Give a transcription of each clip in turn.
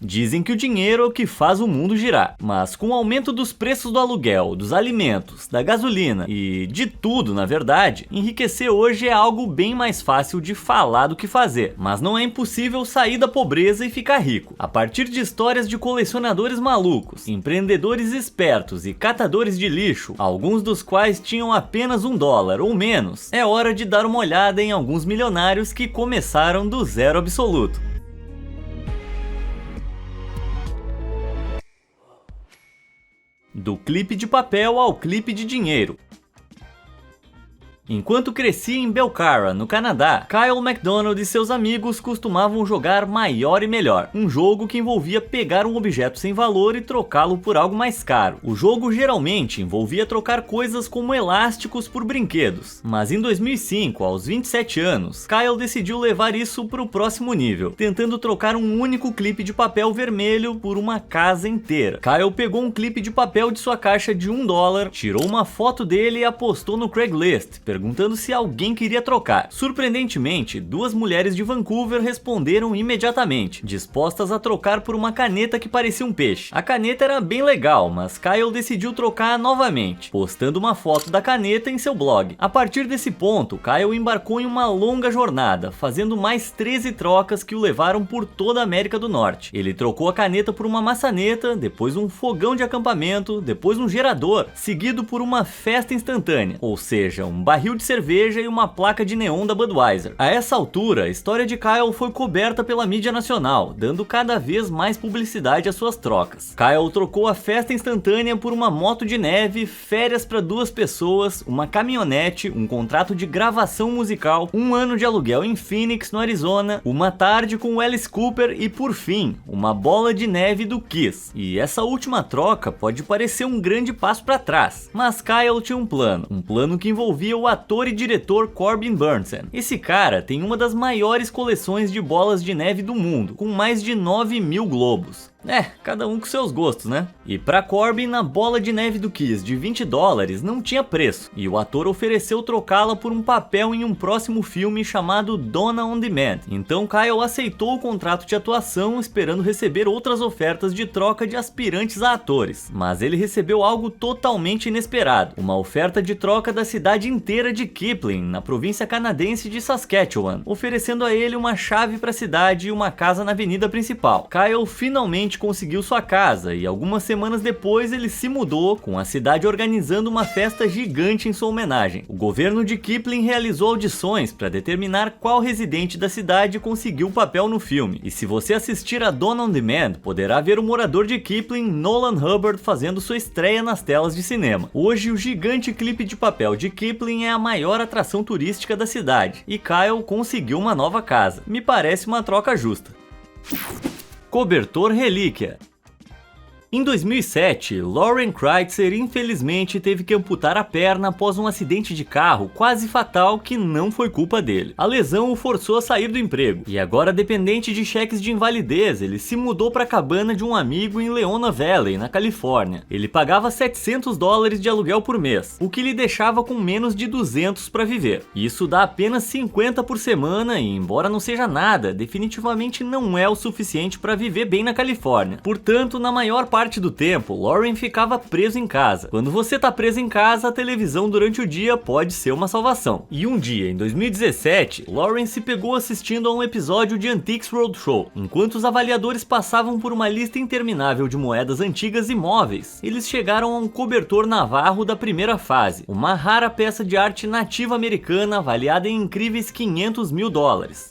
Dizem que o dinheiro é o que faz o mundo girar, mas com o aumento dos preços do aluguel, dos alimentos, da gasolina e de tudo, na verdade, enriquecer hoje é algo bem mais fácil de falar do que fazer, mas não é impossível sair da pobreza e ficar rico. A partir de histórias de colecionadores malucos, empreendedores espertos e catadores de lixo, alguns dos quais tinham apenas $1 ou menos, é hora de dar uma olhada em alguns milionários que começaram do zero absoluto. Do clipe de papel ao clipe de dinheiro. Enquanto crescia em Belcarra, no Canadá, Kyle MacDonald e seus amigos costumavam jogar Maior e Melhor, um jogo que envolvia pegar um objeto sem valor e trocá-lo por algo mais caro. O jogo geralmente envolvia trocar coisas como elásticos por brinquedos, mas em 2005, aos 27 anos, Kyle decidiu levar isso para o próximo nível, tentando trocar um único clipe de papel vermelho por uma casa inteira. Kyle pegou um clipe de papel de sua caixa de $1, tirou uma foto dele e apostou no Craigslist, perguntando se alguém queria trocar. Surpreendentemente, 2 mulheres de Vancouver responderam imediatamente, dispostas a trocar por uma caneta que parecia um peixe. A caneta era bem legal, mas Kyle decidiu trocar novamente, postando uma foto da caneta em seu blog. A partir desse ponto, Kyle embarcou em uma longa jornada, fazendo mais 13 trocas que o levaram por toda a América do Norte. Ele trocou a caneta por uma maçaneta, depois um fogão de acampamento, depois um gerador, seguido por uma festa instantânea, ou seja, um barril de cerveja e uma placa de neon da Budweiser. A essa altura, a história de Kyle foi coberta pela mídia nacional, dando cada vez mais publicidade às suas trocas. Kyle trocou a festa instantânea por uma moto de neve, férias para 2 pessoas, uma caminhonete, um contrato de gravação musical, 1 ano de aluguel em Phoenix, no Arizona, uma tarde com o Alice Cooper e, por fim, uma bola de neve do Kiss. E essa última troca pode parecer um grande passo para trás, mas Kyle tinha um plano que envolvia o ator e diretor Corbin Bernsen. Esse cara tem uma das maiores coleções de bolas de neve do mundo, com mais de 9.000 globos. Cada um com seus gostos, né? E pra Corbin, a bola de neve do Kiss de $20 não tinha preço, e o ator ofereceu trocá-la por um papel em um próximo filme chamado Donna on Demand. Então Kyle aceitou o contrato de atuação, esperando receber outras ofertas de troca de aspirantes a atores. Mas ele recebeu algo totalmente inesperado, uma oferta de troca da cidade inteira de Kipling, na província canadense de Saskatchewan, oferecendo a ele uma chave para a cidade e uma casa na avenida principal. Kyle finalmente conseguiu sua casa e algumas semanas depois ele se mudou, com a cidade organizando uma festa gigante em sua homenagem. O governo de Kipling realizou audições para determinar qual residente da cidade conseguiu o papel no filme. E se você assistir a Donna on Demand, poderá ver o morador de Kipling, Nolan Hubbard, fazendo sua estreia nas telas de cinema. Hoje o gigante clipe de papel de Kipling é a maior atração turística da cidade, e Kyle conseguiu uma nova casa. Me parece uma troca justa. Cobertor relíquia. Em 2007, Lauren Kreitzer infelizmente teve que amputar a perna após um acidente de carro quase fatal que não foi culpa dele. A lesão o forçou a sair do emprego, e agora dependente de cheques de invalidez, ele se mudou para a cabana de um amigo em Leona Valley, na Califórnia. Ele pagava $700 de aluguel por mês, o que lhe deixava com menos de 200 para viver. Isso dá apenas 50 por semana e, embora não seja nada, definitivamente não é o suficiente para viver bem na Califórnia. Portanto, na maior parte do tempo, Lauren ficava preso em casa. Quando você tá preso em casa, a televisão durante o dia pode ser uma salvação. E um dia, em 2017, Lauren se pegou assistindo a um episódio de Antiques Roadshow. Enquanto os avaliadores passavam por uma lista interminável de moedas antigas e móveis, eles chegaram a um cobertor navarro da primeira fase, uma rara peça de arte nativa americana avaliada em incríveis $500 mil.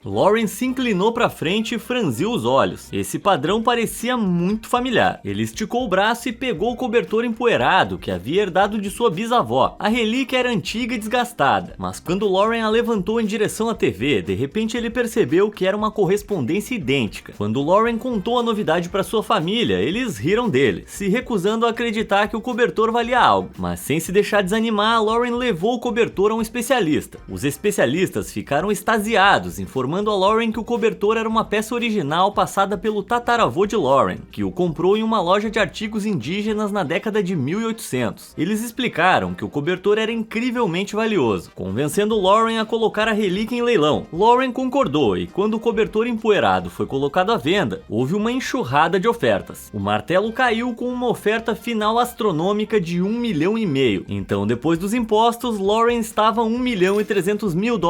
Lauren se inclinou para frente e franziu os olhos. Esse padrão parecia muito familiar. Ele esticou o braço e pegou o cobertor empoeirado que havia herdado de sua bisavó. A relíquia era antiga e desgastada, mas quando Lauren a levantou em direção à TV, de repente ele percebeu que era uma correspondência idêntica. Quando Lauren contou a novidade para sua família, eles riram dele, se recusando a acreditar que o cobertor valia algo. Mas sem se deixar desanimar, Lauren levou o cobertor a um especialista. Os especialistas ficaram extasiados, informando a Lauren que o cobertor era uma peça original passada pelo tataravô de Lauren, que o comprou em uma loja loja de artigos indígenas na década de 1800. Eles explicaram que o cobertor era incrivelmente valioso, convencendo Lauren a colocar a relíquia em leilão. Lauren concordou e quando o cobertor empoeirado foi colocado à venda, houve uma enxurrada de ofertas. O martelo caiu com uma oferta final astronômica de $1,5 milhão. Então, depois dos impostos, Lauren estava $1,3 milhão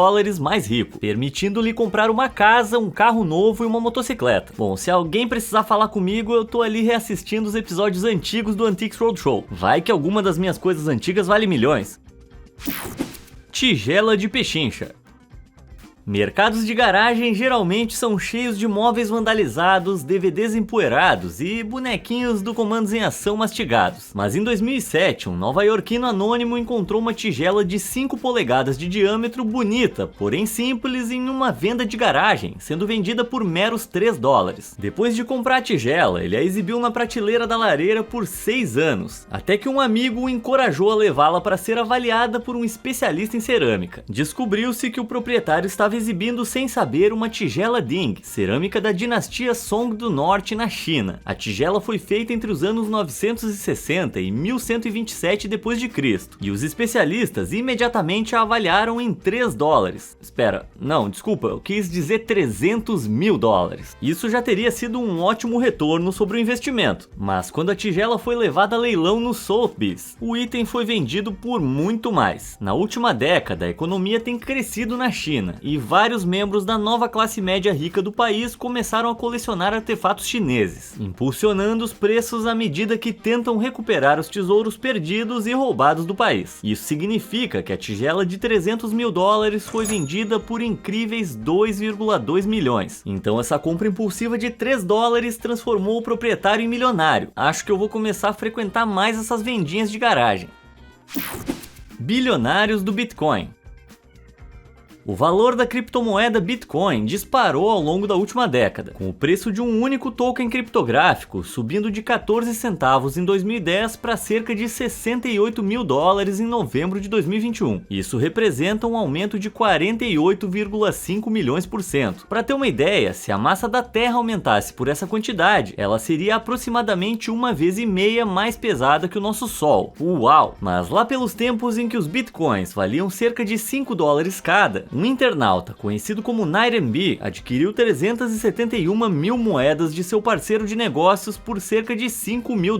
mais rico, permitindo-lhe comprar uma casa, um carro novo e uma motocicleta. Bom, se alguém precisar falar comigo, eu tô ali reassistindo os episódios antigos do Antiques Roadshow. Vai que alguma das minhas coisas antigas vale milhões. Tigela de Pechincha. Mercados de garagem geralmente são cheios de móveis vandalizados, DVDs empoeirados e bonequinhos do Comandos em Ação mastigados. Mas em 2007, um nova-iorquino anônimo encontrou uma tigela de 5 polegadas de diâmetro bonita, porém simples, em uma venda de garagem, sendo vendida por meros $3. Depois de comprar a tigela, ele a exibiu na prateleira da lareira por 6 anos, até que um amigo o encorajou a levá-la para ser avaliada por um especialista em cerâmica. Descobriu-se que o proprietário estava exibindo sem saber uma tigela Ding, cerâmica da dinastia Song do Norte na China. A tigela foi feita entre os anos 960 e 1127 d.C. e os especialistas imediatamente a avaliaram em $3. Espera, não, desculpa, eu quis dizer $300 mil. Isso já teria sido um ótimo retorno sobre o investimento, mas quando a tigela foi levada a leilão no Sotheby's, o item foi vendido por muito mais. Na última década, a economia tem crescido na China e vários membros da nova classe média rica do país começaram a colecionar artefatos chineses, impulsionando os preços à medida que tentam recuperar os tesouros perdidos e roubados do país. Isso significa que a tigela de $300 mil foi vendida por incríveis 2,2 milhões. Então essa compra impulsiva de $3 transformou o proprietário em milionário. Acho que eu vou começar a frequentar mais essas vendinhas de garagem. Bilionários do Bitcoin. O valor da criptomoeda Bitcoin disparou ao longo da última década, com o preço de um único token criptográfico subindo de 14 centavos em 2010 para cerca de $68 mil em novembro de 2021. Isso representa um aumento de 48,5 milhões por cento. Para ter uma ideia, se a massa da Terra aumentasse por essa quantidade, ela seria aproximadamente 1,5 vezes mais pesada que o nosso Sol. Uau! Mas lá pelos tempos em que os Bitcoins valiam cerca de $5 cada, um internauta, conhecido como NineMB, adquiriu 371 mil moedas de seu parceiro de negócios por cerca de $5 mil.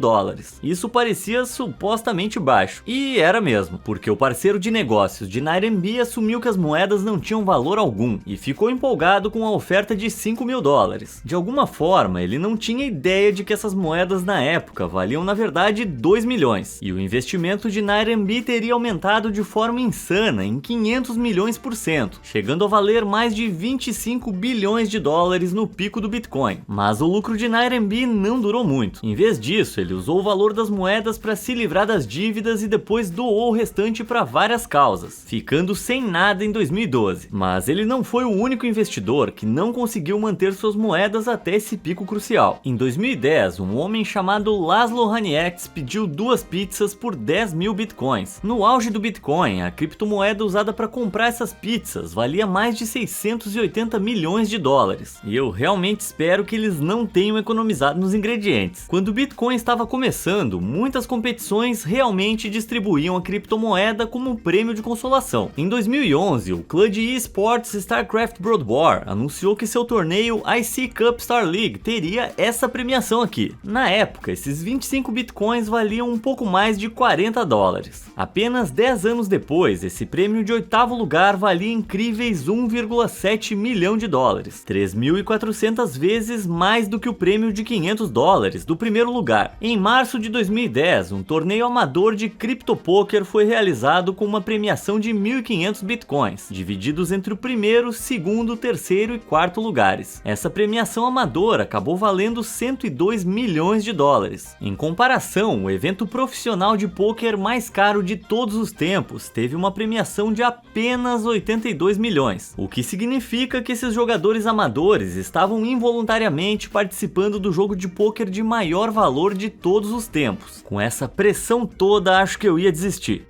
Isso parecia supostamente baixo, e era mesmo, porque o parceiro de negócios de NineMB assumiu que as moedas não tinham valor algum, e ficou empolgado com a oferta de $5 mil. De alguma forma, ele não tinha ideia de que essas moedas na época valiam na verdade 2 milhões, e o investimento de NineMB teria aumentado de forma insana em 500 milhões por cento, chegando a valer mais de $25 bilhões no pico do Bitcoin. Mas o lucro de NineMB não durou muito. Em vez disso, ele usou o valor das moedas para se livrar das dívidas e depois doou o restante para várias causas, ficando sem nada em 2012. Mas ele não foi o único investidor que não conseguiu manter suas moedas até esse pico crucial. Em 2010, um homem chamado Laszlo Hanieks pediu 2 pizzas por 10 mil bitcoins. No auge do Bitcoin, a criptomoeda usada para comprar essas pizzas valia mais de $680 milhões. E eu realmente espero que eles não tenham economizado nos ingredientes. Quando o Bitcoin estava começando, muitas competições realmente distribuíam a criptomoeda como um prêmio de consolação. Em 2011, o clã de eSports StarCraft Broad War anunciou que seu torneio IC Cup Star League teria essa premiação aqui. Na época, esses 25 bitcoins valiam um pouco mais de $40. Apenas 10 anos depois, esse prêmio de 8º lugar valia incríveis $1,7 milhão, 3.400 vezes mais do que o prêmio de $500 do primeiro lugar. Em março de 2010, um torneio amador de criptopoker foi realizado com uma premiação de 1.500 bitcoins, divididos entre o primeiro, segundo, terceiro e quarto lugares. Essa premiação amadora acabou valendo $102 milhões. Em comparação, o evento profissional de poker mais caro de todos os tempos teve uma premiação de apenas $82 milhões, o que significa que esses jogadores amadores estavam involuntariamente participando do jogo de pôquer de maior valor de todos os tempos. Com essa pressão toda, acho que eu ia desistir.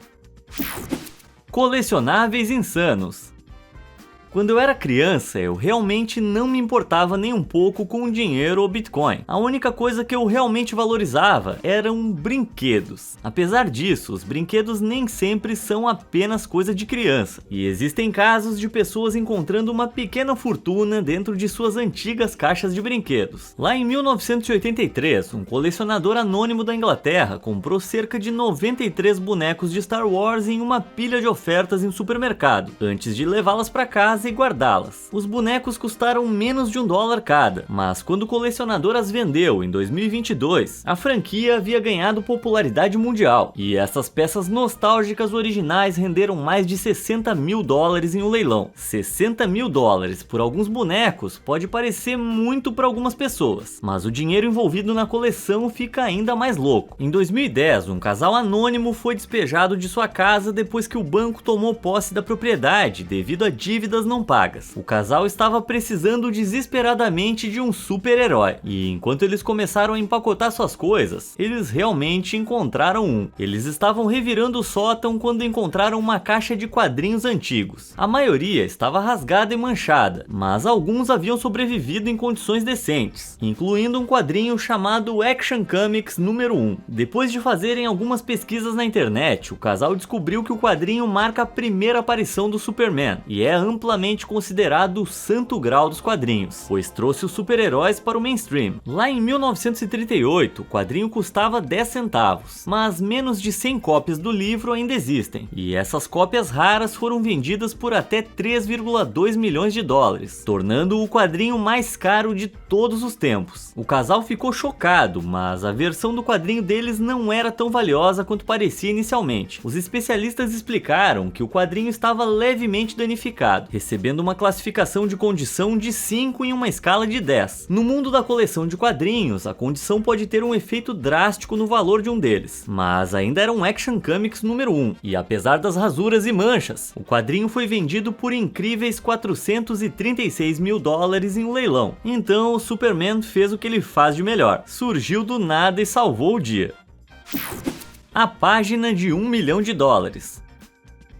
Colecionáveis insanos. Quando eu era criança, eu realmente não me importava nem um pouco com dinheiro ou Bitcoin. A única coisa que eu realmente valorizava eram brinquedos. Apesar disso, os brinquedos nem sempre são apenas coisa de criança. E existem casos de pessoas encontrando uma pequena fortuna dentro de suas antigas caixas de brinquedos. Lá em 1983, um colecionador anônimo da Inglaterra comprou cerca de 93 bonecos de Star Wars em uma pilha de ofertas em um supermercado, antes de levá-las para casa e guardá-las. Os bonecos custaram menos de $1 cada, mas quando o colecionador as vendeu em 2022, a franquia havia ganhado popularidade mundial, e essas peças nostálgicas originais renderam mais de $60 mil em um leilão. $60 mil por alguns bonecos pode parecer muito para algumas pessoas, mas o dinheiro envolvido na coleção fica ainda mais louco. Em 2010, um casal anônimo foi despejado de sua casa depois que o banco tomou posse da propriedade devido a dívidas não pagas. O casal estava precisando desesperadamente de um super-herói, e enquanto eles começaram a empacotar suas coisas, eles realmente encontraram um. Eles estavam revirando o sótão quando encontraram uma caixa de quadrinhos antigos. A maioria estava rasgada e manchada, mas alguns haviam sobrevivido em condições decentes, incluindo um quadrinho chamado Action Comics número 1. Depois de fazerem algumas pesquisas na internet, o casal descobriu que o quadrinho marca a primeira aparição do Superman, e é amplamente considerado o santo grau dos quadrinhos, pois trouxe os super-heróis para o mainstream. Lá em 1938, o quadrinho custava 10 centavos, mas menos de 100 cópias do livro ainda existem, e essas cópias raras foram vendidas por até 3,2 milhões de dólares, tornando o quadrinho mais caro de todos os tempos. O casal ficou chocado, mas a versão do quadrinho deles não era tão valiosa quanto parecia inicialmente. Os especialistas explicaram que o quadrinho estava levemente danificado, recebendo uma classificação de condição de 5 em uma escala de 10. No mundo da coleção de quadrinhos, a condição pode ter um efeito drástico no valor de um deles, mas ainda era um Action Comics número 1, e apesar das rasuras e manchas, o quadrinho foi vendido por incríveis $436 mil em um leilão. Então o Superman fez o que ele faz de melhor, surgiu do nada e salvou o dia. A página de $1 milhão.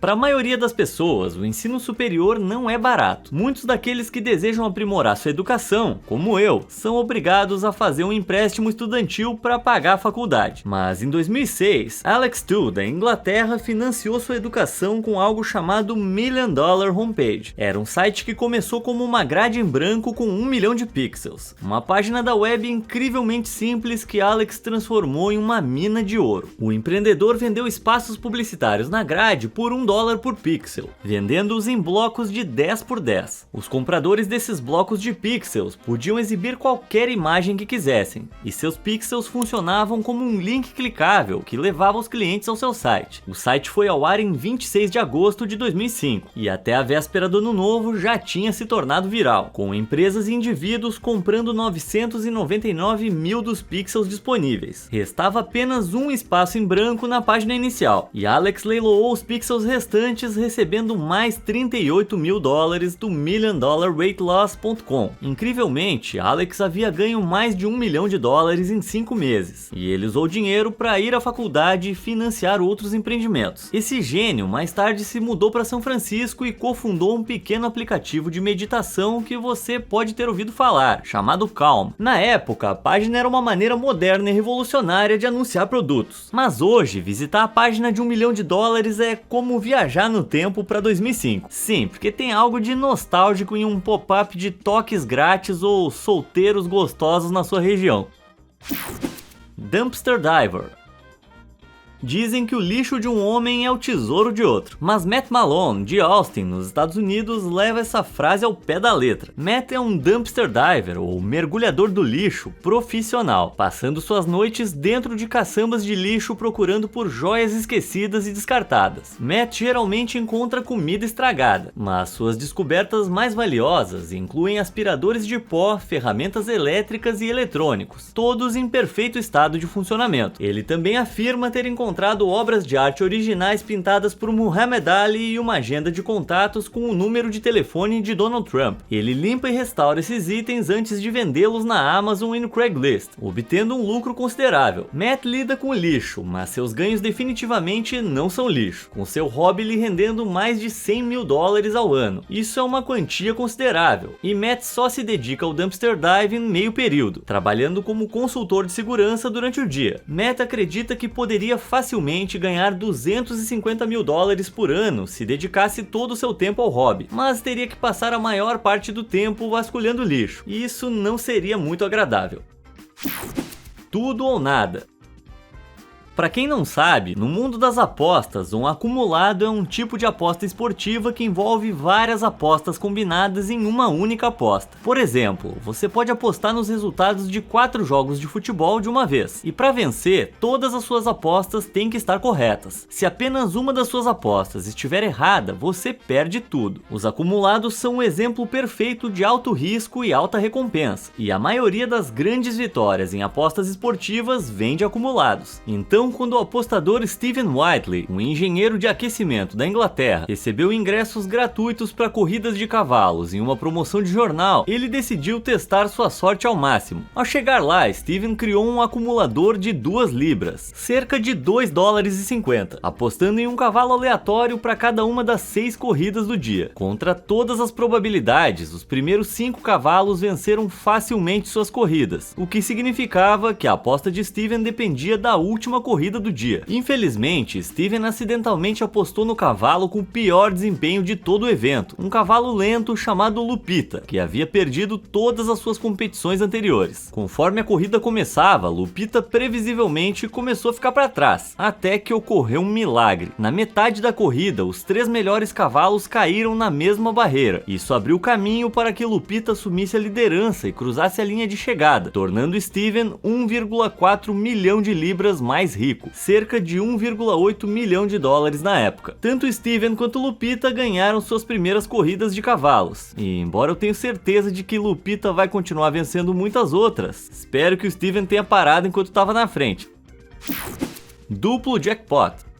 Para a maioria das pessoas, o ensino superior não é barato. Muitos daqueles que desejam aprimorar sua educação, como eu, são obrigados a fazer um empréstimo estudantil para pagar a faculdade. Mas em 2006, Alex Tu, da Inglaterra, financiou sua educação com algo chamado $1 Million Homepage. Era um site que começou como uma grade em branco com 1 milhão de pixels. Uma página da web incrivelmente simples que Alex transformou em uma mina de ouro. O empreendedor vendeu espaços publicitários na grade por $1 por pixel, vendendo-os em blocos de 10 por 10. Os compradores desses blocos de pixels podiam exibir qualquer imagem que quisessem, e seus pixels funcionavam como um link clicável que levava os clientes ao seu site. O site foi ao ar em 26 de agosto de 2005, e até a véspera do ano novo já tinha se tornado viral, com empresas e indivíduos comprando 999 mil dos pixels disponíveis. Restava apenas um espaço em branco na página inicial, e Alex leiloou os pixels restantes, recebendo mais $38 mil do millionweightloss.com. Incrivelmente, Alex havia ganho mais de $1 milhão em 5 meses, e ele usou dinheiro para ir à faculdade e financiar outros empreendimentos. Esse gênio mais tarde se mudou para São Francisco e cofundou um pequeno aplicativo de meditação que você pode ter ouvido falar, chamado Calm. Na época, a página era uma maneira moderna e revolucionária de anunciar produtos, mas hoje visitar a página de $1 milhão é como viajar no tempo para 2005. Sim, porque tem algo de nostálgico em um pop-up de toques grátis ou solteiros gostosos na sua região. Dumpster Diver. Dizem que o lixo de um homem é o tesouro de outro, mas Matt Malone, de Austin, nos Estados Unidos, leva essa frase ao pé da letra. Matt é um dumpster diver, ou mergulhador do lixo, profissional, passando suas noites dentro de caçambas de lixo procurando por joias esquecidas e descartadas. Matt geralmente encontra comida estragada, mas suas descobertas mais valiosas incluem aspiradores de pó, ferramentas elétricas e eletrônicos, todos em perfeito estado de funcionamento. Ele também afirma ter encontrado encontrado obras de arte originais pintadas por Muhammad Ali e uma agenda de contatos com o número de telefone de Donald Trump. Ele limpa e restaura esses itens antes de vendê-los na Amazon e no Craigslist, obtendo um lucro considerável. Matt lida com lixo, mas seus ganhos definitivamente não são lixo, com seu hobby lhe rendendo mais de $100 mil ao ano. Isso é uma quantia considerável, e Matt só se dedica ao dumpster diving meio período, trabalhando como consultor de segurança durante o dia. Matt acredita que poderia facilmente ganhar $250 mil por ano se dedicasse todo o seu tempo ao hobby, mas teria que passar a maior parte do tempo vasculhando lixo, e isso não seria muito agradável. Tudo ou nada. Para quem não sabe, no mundo das apostas, um acumulado é um tipo de aposta esportiva que envolve várias apostas combinadas em uma única aposta. Por exemplo, você pode apostar nos resultados de 4 jogos de futebol de uma vez, e para vencer, todas as suas apostas têm que estar corretas. Se apenas uma das suas apostas estiver errada, você perde tudo. Os acumulados são um exemplo perfeito de alto risco e alta recompensa, e a maioria das grandes vitórias em apostas esportivas vem de acumulados. Então, quando o apostador Stephen Whiteley, um engenheiro de aquecimento da Inglaterra, recebeu ingressos gratuitos para corridas de cavalos em uma promoção de jornal, ele decidiu testar sua sorte ao máximo. Ao chegar lá, Stephen criou um acumulador de 2 libras, cerca de $2,50, apostando em um cavalo aleatório para cada uma das 6 corridas do dia. Contra todas as probabilidades, os primeiros 5 cavalos venceram facilmente suas corridas, o que significava que a aposta de Stephen dependia da última corrida do dia. Infelizmente, Stephen acidentalmente apostou no cavalo com o pior desempenho de todo o evento, um cavalo lento chamado Lupita, que havia perdido todas as suas competições anteriores. Conforme a corrida começava, Lupita previsivelmente começou a ficar para trás, até que ocorreu um milagre. Na metade da corrida, os 3 melhores cavalos caíram na mesma barreira. Isso abriu caminho para que Lupita assumisse a liderança e cruzasse a linha de chegada, tornando Stephen 1,4 milhão de libras mais rico, cerca de $1,8 milhão na época. Tanto Stephen quanto Lupita ganharam suas primeiras corridas de cavalos, e embora eu tenha certeza de que Lupita vai continuar vencendo muitas outras, espero que o Stephen tenha parado enquanto estava na frente. Duplo jackpot.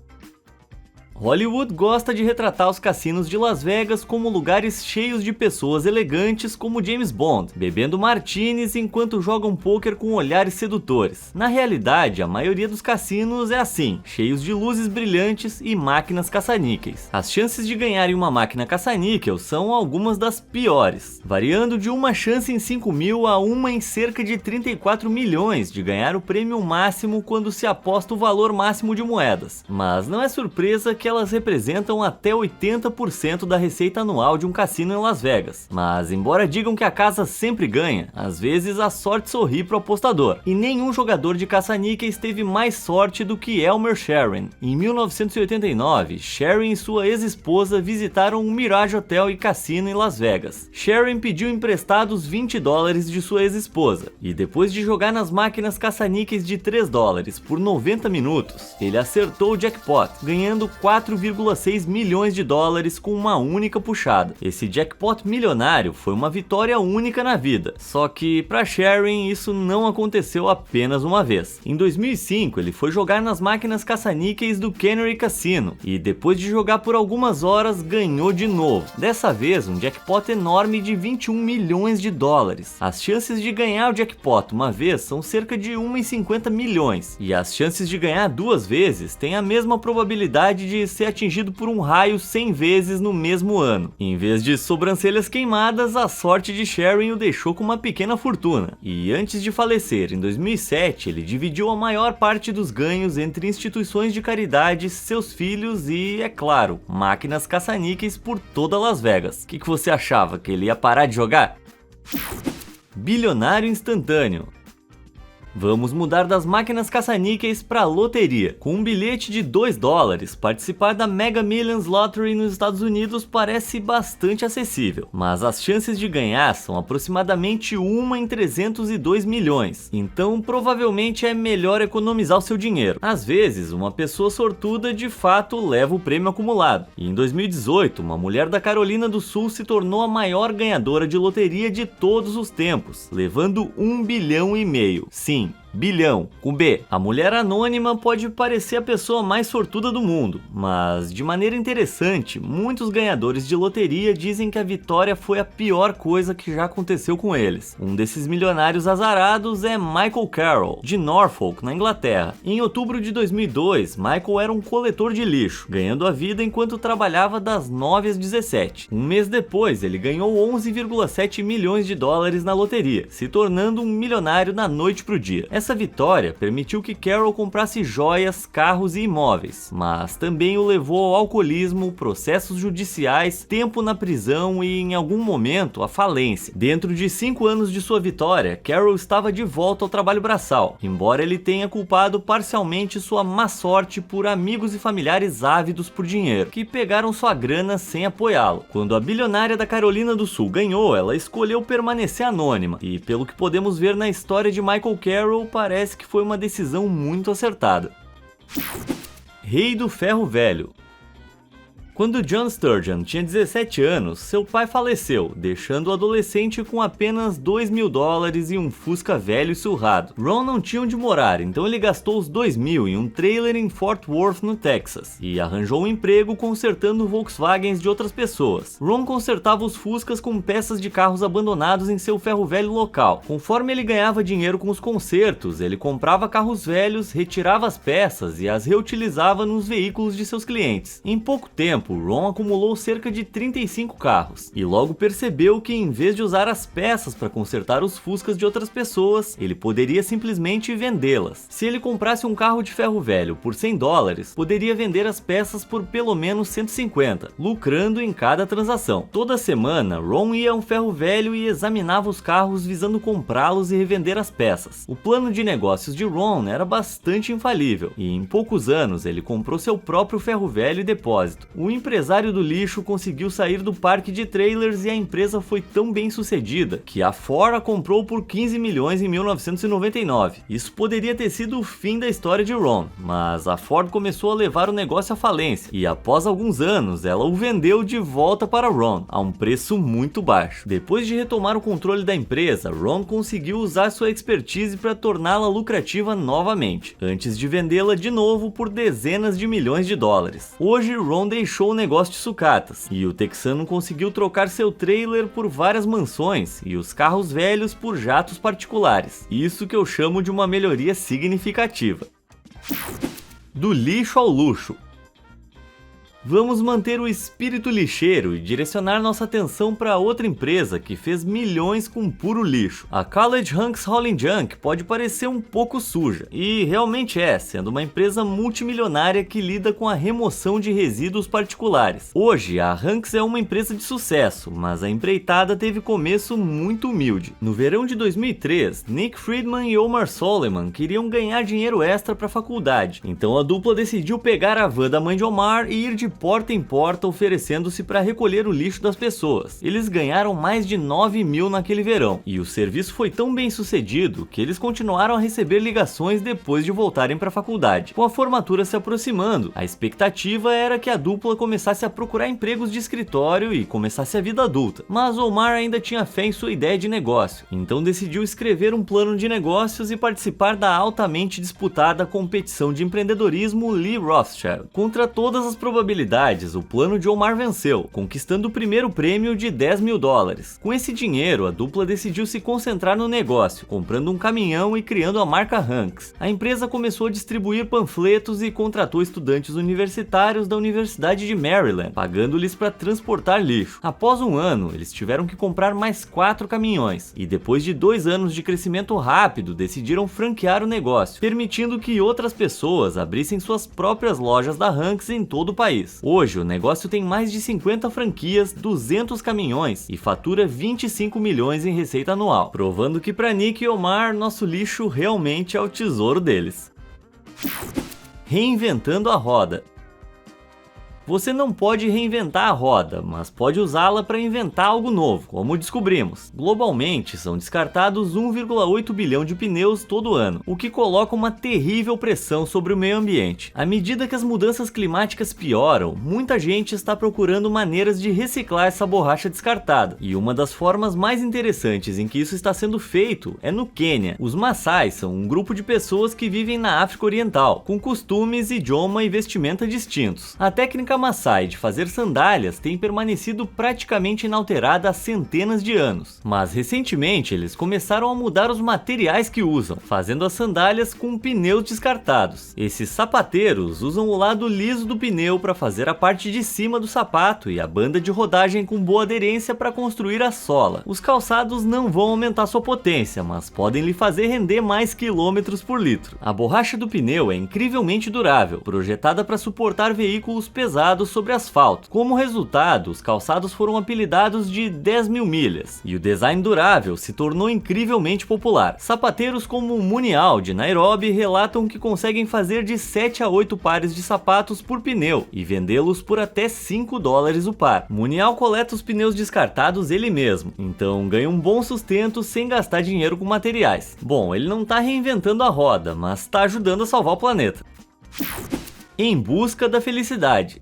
Hollywood gosta de retratar os cassinos de Las Vegas como lugares cheios de pessoas elegantes como James Bond, bebendo martinis enquanto jogam pôquer com olhares sedutores. Na realidade, a maioria dos cassinos é assim, cheios de luzes brilhantes e máquinas caça-níqueis. As chances de ganhar em uma máquina caça-níquel são algumas das piores, variando de uma chance em 5 mil a uma em cerca de 34 milhões de ganhar o prêmio máximo quando se aposta o valor máximo de moedas. Mas não é surpresa que elas representam até 80% da receita anual de um cassino em Las Vegas. Mas embora digam que a casa sempre ganha, às vezes a sorte sorri pro apostador, e nenhum jogador de caça-níqueis teve mais sorte do que Elmer Sheeran. Em 1989, Sheeran e sua ex-esposa visitaram um Mirage Hotel e Cassino em Las Vegas. Sheeran pediu emprestados $20 de sua ex-esposa, e depois de jogar nas máquinas caça-níqueis de $3 por 90 minutos, ele acertou o jackpot, ganhando $4,6 milhões com uma única puxada. Esse jackpot milionário foi uma vitória única na vida, só que para Sheeran isso não aconteceu apenas uma vez. Em 2005 ele foi jogar nas máquinas caça-níqueis do Cannery Cassino e depois de jogar por algumas horas ganhou de novo. Dessa vez um jackpot enorme de $21 milhões. As chances de ganhar o jackpot uma vez são cerca de 1 em 50 milhões e as chances de ganhar 2 vezes têm a mesma probabilidade de ser atingido por um raio 100 vezes no mesmo ano. Em vez de sobrancelhas queimadas, a sorte de Sheeran o deixou com uma pequena fortuna. E antes de falecer, em 2007, ele dividiu a maior parte dos ganhos entre instituições de caridade, seus filhos e, é claro, máquinas caça-níqueis por toda Las Vegas. O que você achava? Que ele ia parar de jogar? Bilionário instantâneo. Vamos mudar das máquinas caça-níqueis para loteria. Com um bilhete de $2, participar da Mega Millions Lottery nos Estados Unidos parece bastante acessível, mas as chances de ganhar são aproximadamente 1 em 302 milhões, então provavelmente é melhor economizar o seu dinheiro. Às vezes, uma pessoa sortuda de fato leva o prêmio acumulado, e em 2018, uma mulher da Carolina do Sul se tornou a maior ganhadora de loteria de todos os tempos, levando $1,5 bilhão. Sim, bilhão, com B. A mulher anônima pode parecer a pessoa mais sortuda do mundo, mas de maneira interessante, muitos ganhadores de loteria dizem que a vitória foi a pior coisa que já aconteceu com eles. Um desses milionários azarados é Michael Carroll, de Norfolk, na Inglaterra. Em outubro de 2002, Michael era um coletor de lixo, ganhando a vida enquanto trabalhava das 9 às 17. Um mês depois, ele ganhou 11,7 milhões de dólares na loteria, se tornando um milionário da noite pro dia. Essa vitória permitiu que Carroll comprasse joias, carros e imóveis, mas também o levou ao alcoolismo, processos judiciais, tempo na prisão e, em algum momento, à falência. Dentro de 5 anos de sua vitória, Carroll estava de volta ao trabalho braçal, embora ele tenha culpado parcialmente sua má sorte por amigos e familiares ávidos por dinheiro, que pegaram sua grana sem apoiá-lo. Quando a bilionária da Carolina do Sul ganhou, ela escolheu permanecer anônima, e pelo que podemos ver na história de Michael Carroll, parece que foi uma decisão muito acertada. Rei do Ferro Velho. Quando John Sturgeon tinha 17 anos, seu pai faleceu, deixando o adolescente com apenas $2.000 e um Fusca velho e surrado. Ron não tinha onde morar, então ele gastou os $2.000 em um trailer em Fort Worth, no Texas, e arranjou um emprego consertando Volkswagens de outras pessoas. Ron consertava os Fuscas com peças de carros abandonados em seu ferro velho local. Conforme ele ganhava dinheiro com os consertos, ele comprava carros velhos, retirava as peças e as reutilizava nos veículos de seus clientes. Em pouco tempo, Ron acumulou cerca de 35 carros, e logo percebeu que em vez de usar as peças para consertar os Fuscas de outras pessoas, ele poderia simplesmente vendê-las. Se ele comprasse um carro de ferro velho por $100, poderia vender as peças por pelo menos 150, lucrando em cada transação. Toda semana, Ron ia a um ferro velho e examinava os carros visando comprá-los e revender as peças. O plano de negócios de Ron era bastante infalível, e em poucos anos ele comprou seu próprio ferro velho e depósito. O empresário do lixo conseguiu sair do parque de trailers e a empresa foi tão bem sucedida que a Ford a comprou por 15 milhões em 1999. Isso poderia ter sido o fim da história de Ron, mas a Ford começou a levar o negócio à falência e após alguns anos ela o vendeu de volta para Ron a um preço muito baixo. Depois de retomar o controle da empresa, Ron conseguiu usar sua expertise para torná-la lucrativa novamente, antes de vendê-la de novo por dezenas de milhões de dólares. Hoje Ron deixou o negócio de sucatas, e o texano conseguiu trocar seu trailer por várias mansões e os carros velhos por jatos particulares. Isso que eu chamo de uma melhoria significativa. Do lixo ao luxo. Vamos manter o espírito lixeiro e direcionar nossa atenção para outra empresa que fez milhões com puro lixo. A College Hunks Hauling Junk pode parecer um pouco suja, e realmente é, sendo uma empresa multimilionária que lida com a remoção de resíduos particulares. Hoje, a Hunks é uma empresa de sucesso, mas a empreitada teve começo muito humilde. No verão de 2003, Nick Friedman e Omar Soleiman queriam ganhar dinheiro extra para a faculdade, então a dupla decidiu pegar a van da mãe de Omar e ir de porta em porta oferecendo-se para recolher o lixo das pessoas. Eles ganharam mais de 9.000 naquele verão, e o serviço foi tão bem sucedido que eles continuaram a receber ligações depois de voltarem para a faculdade. Com a formatura se aproximando, a expectativa era que a dupla começasse a procurar empregos de escritório e começasse a vida adulta, mas Omar ainda tinha fé em sua ideia de negócio, então decidiu escrever um plano de negócios e participar da altamente disputada competição de empreendedorismo Lee Rothschild. Contra todas as probabilidades, o plano de Omar venceu, conquistando o primeiro prêmio de $10.000. Com esse dinheiro, a dupla decidiu se concentrar no negócio, comprando um caminhão e criando a marca Hunks. A empresa começou a distribuir panfletos e contratou estudantes universitários da Universidade de Maryland, pagando-lhes para transportar lixo. Após um ano, eles tiveram que comprar mais 4 caminhões, e depois de 2 anos de crescimento rápido, decidiram franquear o negócio, permitindo que outras pessoas abrissem suas próprias lojas da Hunks em todo o país. Hoje, o negócio tem mais de 50 franquias, 200 caminhões e fatura 25 milhões em receita anual, provando que para Nick e Omar, nosso lixo realmente é o tesouro deles. Reinventando a roda. Você não pode reinventar a roda, mas pode usá-la para inventar algo novo, como descobrimos. Globalmente, são descartados 1,8 bilhão de pneus todo ano, o que coloca uma terrível pressão sobre o meio ambiente. À medida que as mudanças climáticas pioram, muita gente está procurando maneiras de reciclar essa borracha descartada, e uma das formas mais interessantes em que isso está sendo feito é no Quênia. Os Maasai são um grupo de pessoas que vivem na África Oriental, com costumes, idioma e vestimenta distintos. A técnica Maasai de fazer sandálias tem permanecido praticamente inalterada há centenas de anos, mas recentemente eles começaram a mudar os materiais que usam, fazendo as sandálias com pneus descartados. Esses sapateiros usam o lado liso do pneu para fazer a parte de cima do sapato e a banda de rodagem com boa aderência para construir a sola. Os calçados não vão aumentar sua potência, mas podem lhe fazer render mais quilômetros por litro. A borracha do pneu é incrivelmente durável, projetada para suportar veículos pesados sobre asfalto. Como resultado, os calçados foram apelidados de 10.000 milhas, e o design durável se tornou incrivelmente popular. Sapateiros como o Munial de Nairobi relatam que conseguem fazer de 7 a 8 pares de sapatos por pneu e vendê-los por até $5 o par. Munial coleta os pneus descartados ele mesmo, então ganha um bom sustento sem gastar dinheiro com materiais. Bom, ele não está reinventando a roda, mas está ajudando a salvar o planeta. Em busca da felicidade.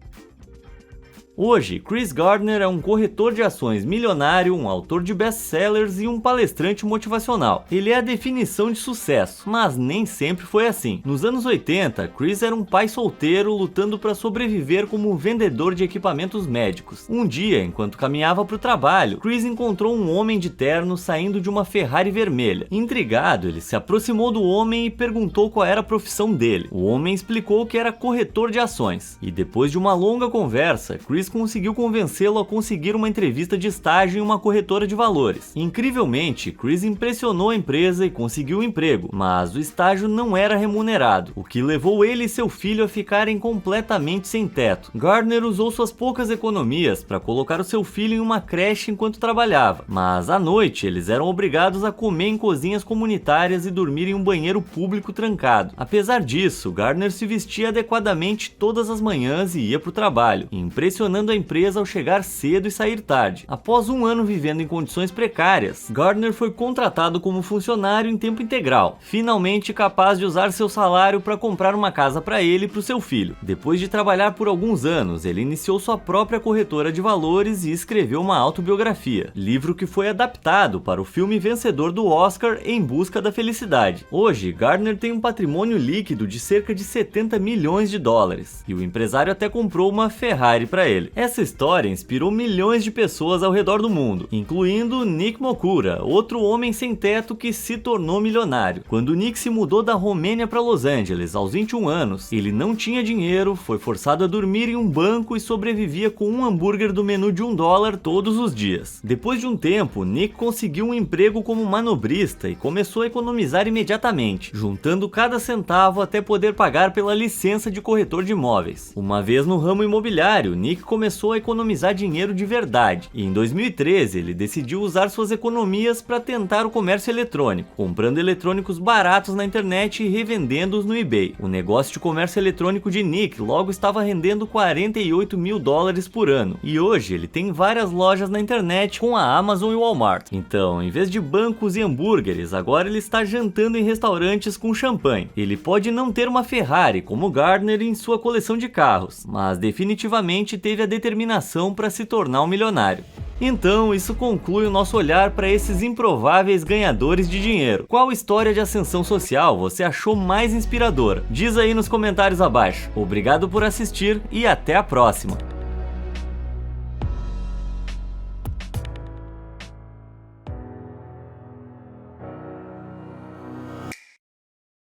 Hoje, Chris Gardner é um corretor de ações milionário, um autor de best-sellers e um palestrante motivacional. Ele é a definição de sucesso, mas nem sempre foi assim. Nos anos 80, Chris era um pai solteiro lutando para sobreviver como vendedor de equipamentos médicos. Um dia, enquanto caminhava para o trabalho, Chris encontrou um homem de terno saindo de uma Ferrari vermelha. Intrigado, ele se aproximou do homem e perguntou qual era a profissão dele. O homem explicou que era corretor de ações, e depois de uma longa conversa, Chris conseguiu convencê-lo a conseguir uma entrevista de estágio em uma corretora de valores. Incrivelmente, Chris impressionou a empresa e conseguiu o emprego, mas o estágio não era remunerado, o que levou ele e seu filho a ficarem completamente sem teto. Gardner usou suas poucas economias para colocar o seu filho em uma creche enquanto trabalhava, mas à noite eles eram obrigados a comer em cozinhas comunitárias e dormir em um banheiro público trancado. Apesar disso, Gardner se vestia adequadamente todas as manhãs e ia para o trabalho, impressionando a empresa ao chegar cedo e sair tarde. Após um ano vivendo em condições precárias, Gardner foi contratado como funcionário em tempo integral, finalmente capaz de usar seu salário para comprar uma casa para ele e para o seu filho. Depois de trabalhar por alguns anos, ele iniciou sua própria corretora de valores e escreveu uma autobiografia, livro que foi adaptado para o filme vencedor do Oscar Em Busca da Felicidade. Hoje, Gardner tem um patrimônio líquido de cerca de $70 milhões, e o empresário até comprou uma Ferrari para ele. Essa história inspirou milhões de pessoas ao redor do mundo, incluindo Nick Mokura, outro homem sem teto que se tornou milionário. Quando Nick se mudou da Romênia para Los Angeles aos 21 anos, ele não tinha dinheiro, foi forçado a dormir em um banco e sobrevivia com um hambúrguer do menu de $1 todos os dias. Depois de um tempo, Nick conseguiu um emprego como manobrista e começou a economizar imediatamente, juntando cada centavo até poder pagar pela licença de corretor de imóveis. Uma vez no ramo imobiliário, Nick começou a economizar dinheiro de verdade, e em 2013 ele decidiu usar suas economias para tentar o comércio eletrônico, comprando eletrônicos baratos na internet e revendendo-os no eBay. O negócio de comércio eletrônico de Nick logo estava rendendo $48 mil por ano, e hoje ele tem várias lojas na internet com a Amazon e o Walmart. Então, em vez de bancos e hambúrgueres, agora ele está jantando em restaurantes com champanhe. Ele pode não ter uma Ferrari como Gardner em sua coleção de carros, mas definitivamente teve a determinação para se tornar um milionário. Então, isso conclui o nosso olhar para esses improváveis ganhadores de dinheiro. Qual história de ascensão social você achou mais inspiradora? Diz aí nos comentários abaixo. Obrigado por assistir e até a próxima!